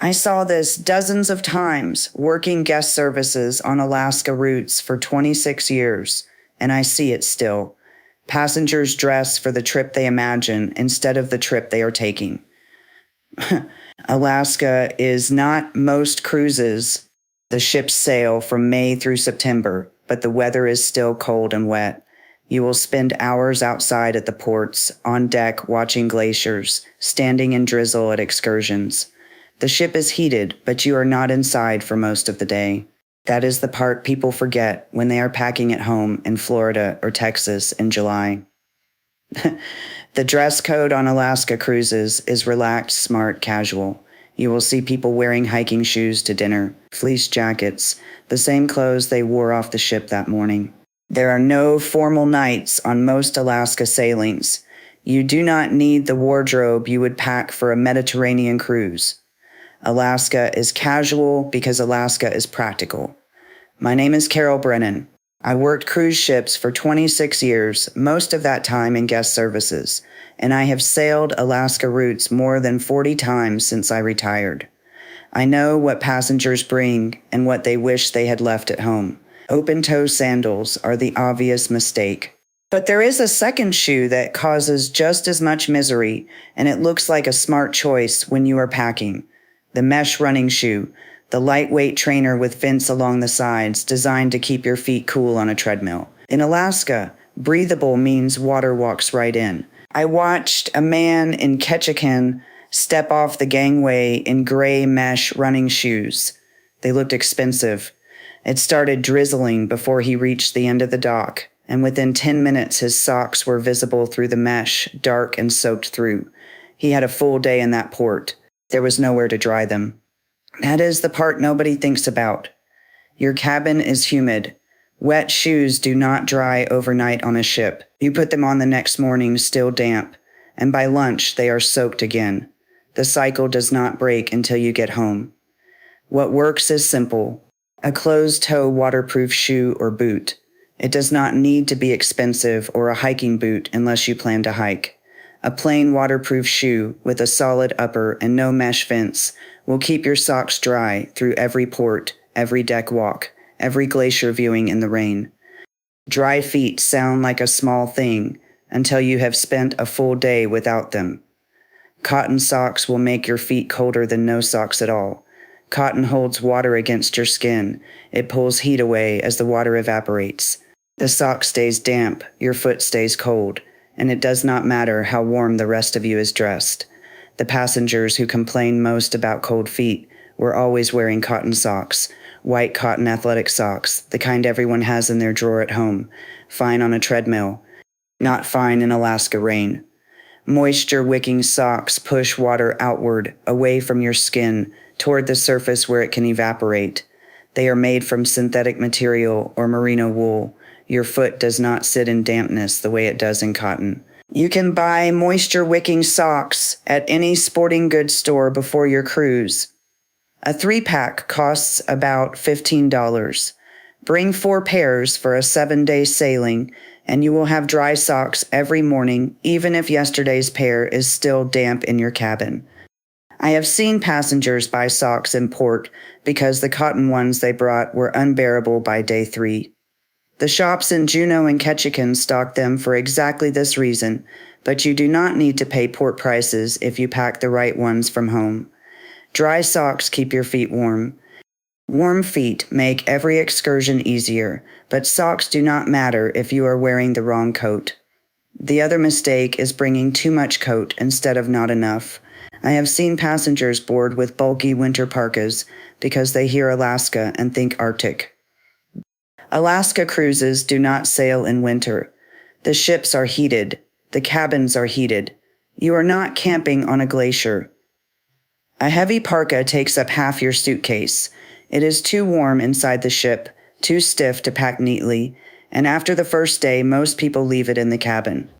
I saw this dozens of times working guest services on Alaska routes for 26 years, and I see it still. Passengers dress for the trip they imagine instead of the trip they are taking. Alaska is not most cruises. The ships sail from May through September, but the weather is still cold and wet. You will spend hours outside at the ports, on deck watching glaciers, standing in drizzle at excursions. The ship is heated, but you are not inside for most of the day. That is the part people forget when they are packing at home in Florida or Texas in July. The dress code on Alaska cruises is relaxed, smart, casual. You will see people wearing hiking shoes to dinner, fleece jackets, the same clothes they wore off the ship that morning. There are no formal nights on most Alaska sailings. You do not need the wardrobe you would pack for a Mediterranean cruise. Alaska is casual because Alaska is practical. My name is Carol Brennan. I worked cruise ships for 26 years, most of that time in guest services, and I have sailed Alaska routes more than 40 times since I retired. I know what passengers bring and what they wish they had left at home. Open-toe sandals are the obvious mistake. But there is a second shoe that causes just as much misery, and it looks like a smart choice when you are packing. The mesh running shoe, the lightweight trainer with vents along the sides designed to keep your feet cool on a treadmill. In Alaska, breathable means water walks right in. I watched a man in Ketchikan step off the gangway in gray mesh running shoes. They looked expensive. It started drizzling before he reached the end of the dock, and within 10 minutes his socks were visible through the mesh, dark and soaked through. He had a full day in that port. There was nowhere to dry them. That is the part nobody thinks about. Your cabin is humid. Wet shoes do not dry overnight on a ship. You put them on the next morning still damp, and by lunch they are soaked again. The cycle does not break until you get home. What works is simple. A closed-toe waterproof shoe or boot. It does not need to be expensive or a hiking boot unless you plan to hike. A plain waterproof shoe with a solid upper and no mesh vents will keep your socks dry through every port, every deck walk, every glacier viewing in the rain. Dry feet sound like a small thing until you have spent a full day without them. Cotton socks will make your feet colder than no socks at all. Cotton holds water against your skin. It pulls heat away as the water evaporates. The sock stays damp, your foot stays cold, and it does not matter how warm the rest of you is dressed. The passengers who complain most about cold feet were always wearing cotton socks, white cotton athletic socks, the kind everyone has in their drawer at home, fine on a treadmill, not fine in Alaska rain. Moisture-wicking socks push water outward, away from your skin, toward the surface where it can evaporate. They are made from synthetic material or merino wool. Your foot does not sit in dampness the way it does in cotton. You can buy moisture-wicking socks at any sporting goods store before your cruise. A 3-pack costs about $15. Bring 4 pairs for a 7-day sailing, and you will have dry socks every morning, even if yesterday's pair is still damp in your cabin. I have seen passengers buy socks in port because the cotton ones they brought were unbearable by day 3. The shops in Juneau and Ketchikan stock them for exactly this reason, but you do not need to pay port prices if you pack the right ones from home. Dry socks keep your feet warm. Warm feet make every excursion easier, but socks do not matter if you are wearing the wrong coat. The other mistake is bringing too much coat instead of not enough. I have seen passengers board with bulky winter parkas because they hear Alaska and think Arctic. Alaska cruises do not sail in winter. The ships are heated. The cabins are heated. You are not camping on a glacier. A heavy parka takes up half your suitcase. It is too warm inside the ship, too stiff to pack neatly, and after the first day, most people leave it in the cabin.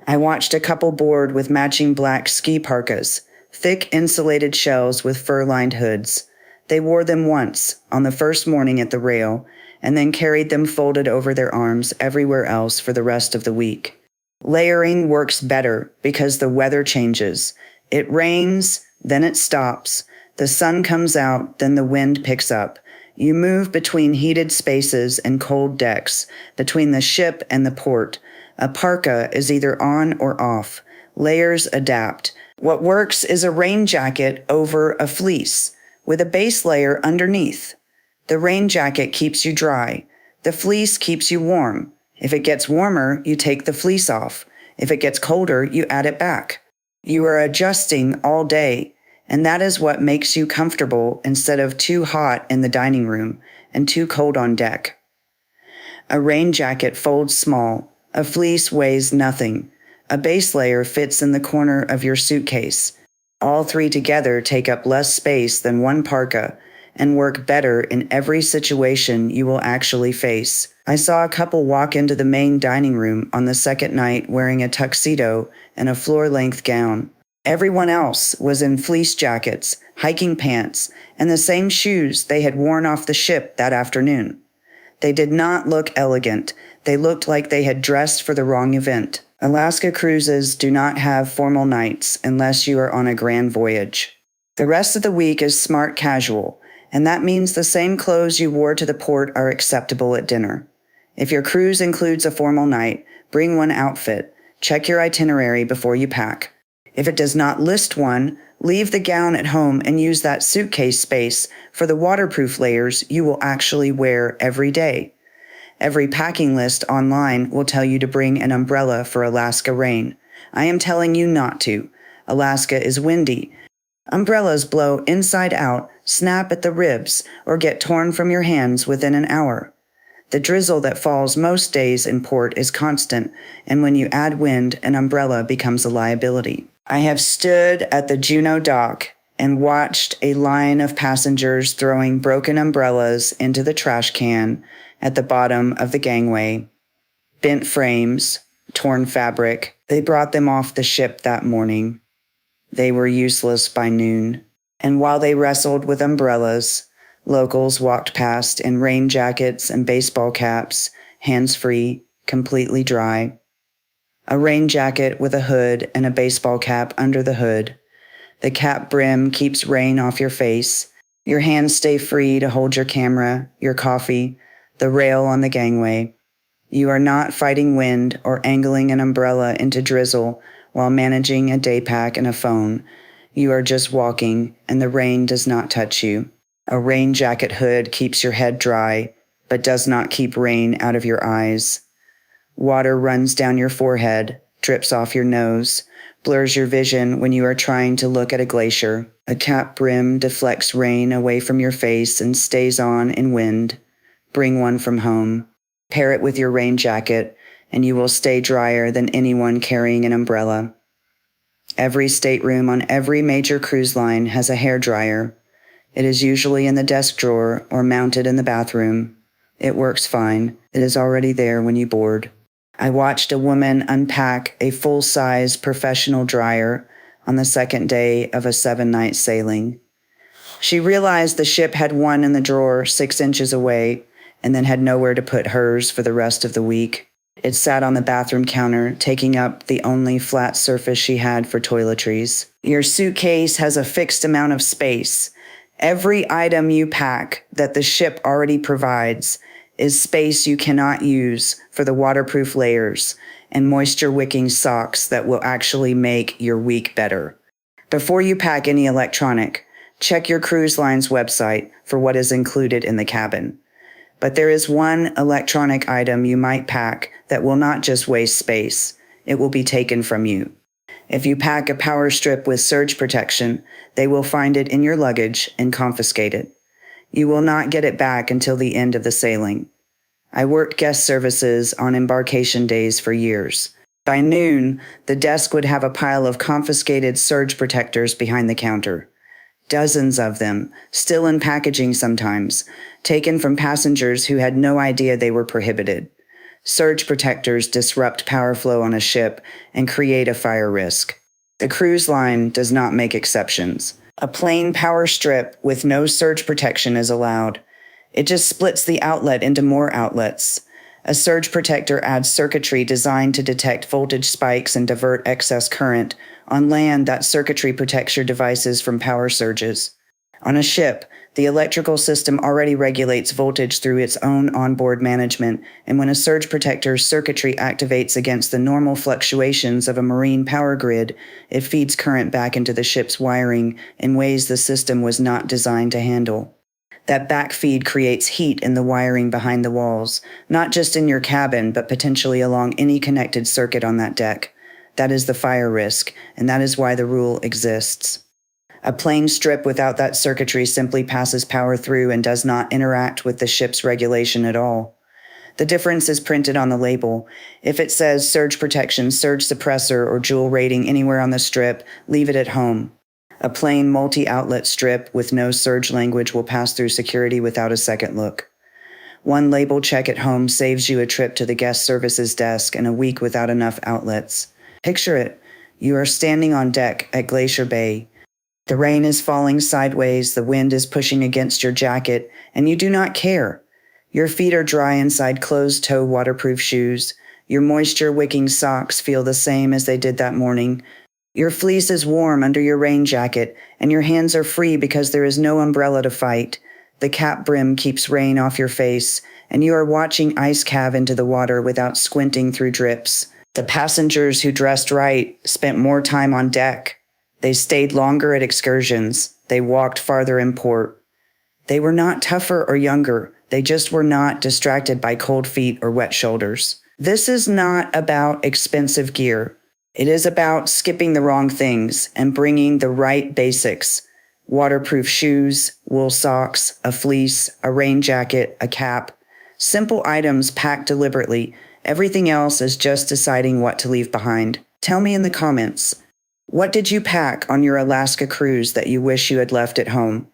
I watched a couple board with matching black ski parkas, thick insulated shells with fur-lined hoods. They wore them once, on the first morning at the rail, and then carried them folded over their arms everywhere else for the rest of the week. Layering works better because the weather changes. It rains, then it stops, The sun comes out, then the wind picks up. You move between heated spaces and cold decks, between the ship and the port. A parka is either on or off. Layers adapt. What works is a rain jacket over a fleece, with a base layer underneath. The rain jacket keeps you dry. The fleece keeps you warm. If it gets warmer, you take the fleece off. If it gets colder, you add it back. You are adjusting all day, and that is what makes you comfortable instead of too hot in the dining room and too cold on deck. A rain jacket folds small. A fleece weighs nothing. A base layer fits in the corner of your suitcase. All three together take up less space than one parka and work better in every situation you will actually face. I saw a couple walk into the main dining room on the second night wearing a tuxedo and a floor-length gown. Everyone else was in fleece jackets, hiking pants, and the same shoes they had worn off the ship that afternoon. They did not look elegant. They looked like they had dressed for the wrong event. Alaska cruises do not have formal nights unless you are on a grand voyage. The rest of the week is smart casual, and that means the same clothes you wore to the port are acceptable at dinner. If your cruise includes a formal night, bring one outfit. Check your itinerary before you pack. If it does not list one, leave the gown at home and use that suitcase space for the waterproof layers you will actually wear every day. Every packing list online will tell you to bring an umbrella for Alaska rain. I am telling you not to. Alaska is windy. Umbrellas blow inside out, snap at the ribs, or get torn from your hands within an hour. The drizzle that falls most days in port is constant, and when you add wind, an umbrella becomes a liability. I have stood at the Juneau dock and watched a line of passengers throwing broken umbrellas into the trash can at the bottom of the gangway. Bent frames, torn fabric. They brought them off the ship that morning. They were useless by noon. And while they wrestled with umbrellas, locals walked past in rain jackets and baseball caps, hands-free, completely dry. A rain jacket with a hood and a baseball cap under the hood. The cap brim keeps rain off your face. Your hands stay free to hold your camera, your coffee, the rail on the gangway. You are not fighting wind or angling an umbrella into drizzle while managing a day pack and a phone. You are just walking, and the rain does not touch you. A rain jacket hood keeps your head dry, but does not keep rain out of your eyes. Water runs down your forehead, drips off your nose, blurs your vision when you are trying to look at a glacier. A cap brim deflects rain away from your face and stays on in wind. Bring one from home. Pair it with your rain jacket, and you will stay drier than anyone carrying an umbrella. Every stateroom on every major cruise line has a hairdryer. It is usually in the desk drawer or mounted in the bathroom. It works fine. It is already there when you board. I watched a woman unpack a full-size professional dryer on the second day of a 7-night sailing. She realized the ship had one in the drawer 6 inches away and then had nowhere to put hers for the rest of the week. It sat on the bathroom counter, taking up the only flat surface she had for toiletries. Your suitcase has a fixed amount of space. Every item you pack that the ship already provides is space you cannot use for the waterproof layers and moisture-wicking socks that will actually make your week better. Before you pack any electronic, check your cruise line's website for what is included in the cabin. But there is one electronic item you might pack that will not just waste space. It will be taken from you. If you pack a power strip with surge protection, they will find it in your luggage and confiscate it. You will not get it back until the end of the sailing. I worked guest services on embarkation days for years. By noon, the desk would have a pile of confiscated surge protectors behind the counter. Dozens of them, still in packaging sometimes, taken from passengers who had no idea they were prohibited. Surge protectors disrupt power flow on a ship and create a fire risk. The cruise line does not make exceptions. A plain power strip with no surge protection is allowed. It just splits the outlet into more outlets. A surge protector adds circuitry designed to detect voltage spikes and divert excess current. On land, that circuitry protects your devices from power surges. On a ship, the electrical system already regulates voltage through its own onboard management, and when a surge protector's circuitry activates against the normal fluctuations of a marine power grid, it feeds current back into the ship's wiring in ways the system was not designed to handle. That backfeed creates heat in the wiring behind the walls, not just in your cabin, but potentially along any connected circuit on that deck. That is the fire risk, and that is why the rule exists. A plain strip without that circuitry simply passes power through and does not interact with the ship's regulation at all. The difference is printed on the label. If it says surge protection, surge suppressor, or joule rating anywhere on the strip, leave it at home. A plain multi-outlet strip with no surge language will pass through security without a second look. One label check at home saves you a trip to the guest services desk and a week without enough outlets. Picture it. You are standing on deck at Glacier Bay. The rain is falling sideways, the wind is pushing against your jacket, and you do not care. Your feet are dry inside closed-toe waterproof shoes. Your moisture-wicking socks feel the same as they did that morning. Your fleece is warm under your rain jacket, and your hands are free because there is no umbrella to fight. The cap brim keeps rain off your face, and you are watching ice calve into the water without squinting through drips. The passengers who dressed right spent more time on deck. They stayed longer at excursions. They walked farther in port. They were not tougher or younger. They just were not distracted by cold feet or wet shoulders. This is not about expensive gear. It is about skipping the wrong things and bringing the right basics. Waterproof shoes, wool socks, a fleece, a rain jacket, a cap. Simple items packed deliberately. Everything else is just deciding what to leave behind. Tell me in the comments. What did you pack on your Alaska cruise that you wish you had left at home?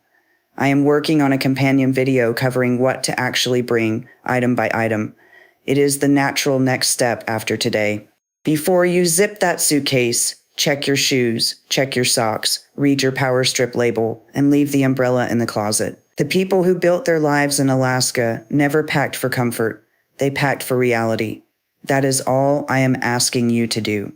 I am working on a companion video covering what to actually bring, item by item. It is the natural next step after today. Before you zip that suitcase, check your shoes, check your socks, read your power strip label, and leave the umbrella in the closet. The people who built their lives in Alaska never packed for comfort. They packed for reality. That is all I am asking you to do.